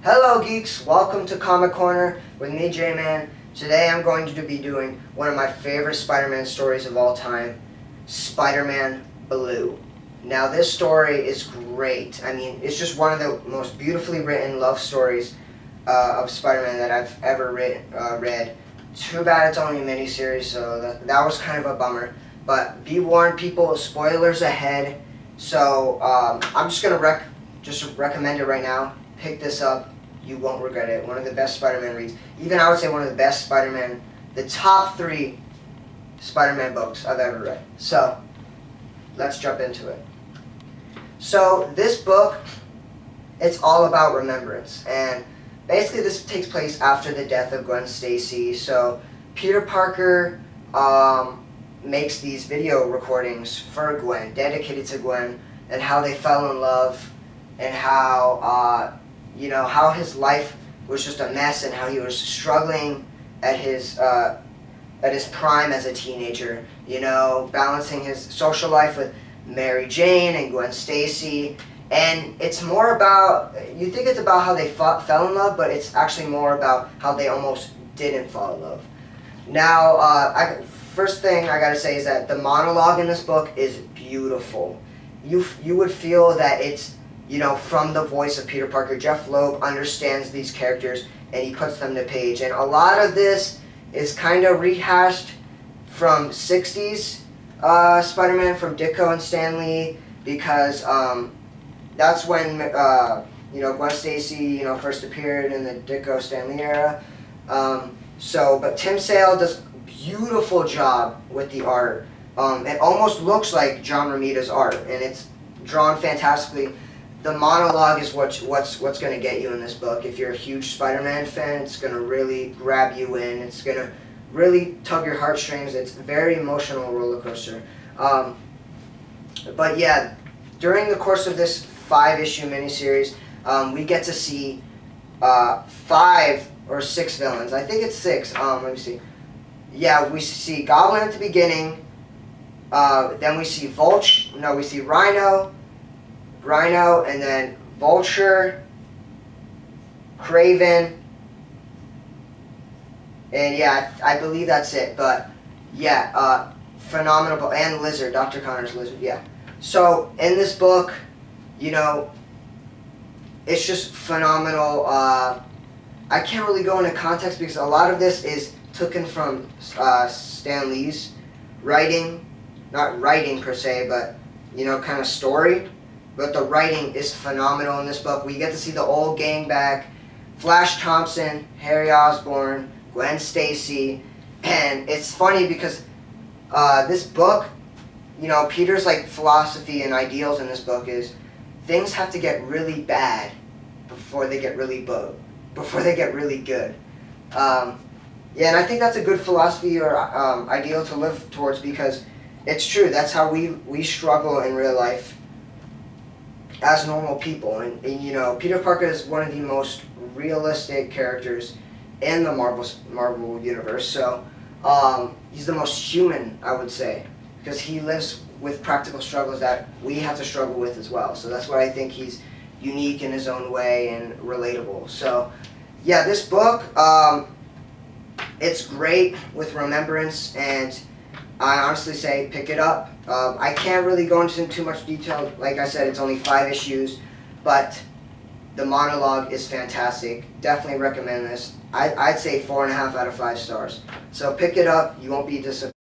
Hello geeks, welcome to Comic Corner with me, J-Man. Today I'm going to be doing one of my favorite Spider-Man stories of all time, Spider-Man Blue. Now this story is great. I mean, it's just one of the most beautifully written love stories of Spider-Man that I've ever read. Too bad it's only a miniseries, so that was kind of a bummer. But be warned people, spoilers ahead. So I'm just going to recommend it right now. Pick this up. You won't regret it. One of the best Spider-Man reads. Even I would say one of the best Spider-Man, the top 3 Spider-Man books I've ever read. So, let's jump into it. So, this book, it's all about remembrance. And basically this takes place after the death of Gwen Stacy. So, Peter Parker makes these video recordings for Gwen, dedicated to Gwen, and how they fell in love, and how how his life was just a mess, and how he was struggling at his prime as a teenager. You know, balancing his social life with Mary Jane and Gwen Stacy, and it's more about, you think it's about how they fell in love, but it's actually more about how they almost didn't fall in love. Now, first thing I gotta say is that the monologue in this book is beautiful. You would feel that it's, from the voice of Peter Parker. Jeff Loeb understands these characters and he puts them to page. And a lot of this is kind of rehashed from 60s Spider-Man, from Ditko and Stan Lee, because that's when Gwen Stacy first appeared in the Ditko Stan Lee era. But Tim Sale does a beautiful job with the art. It almost looks like John Romita's art, and it's drawn fantastically. The monologue is what's going to get you in this book. If you're a huge Spider-Man fan, it's going to really grab you in. It's going to really tug your heartstrings. It's a very emotional roller coaster. But yeah, during the course of this 5-issue miniseries, we get to see 5 or 6 villains. I think it's 6. Let me see. Yeah, we see Goblin at the beginning. Then we see we see Rhino, and then Vulture, Kraven, and yeah, I believe that's it. But yeah, phenomenal, and Lizard, Dr. Connor's Lizard. Yeah. So in this book, it's just phenomenal. I can't really go into context because a lot of this is taken from Stan Lee's writing, not writing per se, but kind of story. But the writing is phenomenal in this book. We get to see the old gang back. Flash Thompson, Harry Osborn, Gwen Stacy. And it's funny because this book, Peter's philosophy and ideals in this book is things have to get really bad before they get really good. Yeah, and I think that's a good philosophy or ideal to live towards, because it's true. That's how we struggle in real life as normal people. And Peter Parker is one of the most realistic characters in the Marvel universe. So he's the most human, I would say, because he lives with practical struggles that we have to struggle with as well. So that's why I think he's unique in his own way and relatable. So yeah, this book, it's great with remembrance, and I honestly say pick it up. I can't really go into too much detail. Like I said, it's only 5 issues, but the monologue is fantastic. Definitely recommend this. I'd say 4.5 out of 5 stars. So pick it up. You won't be disappointed.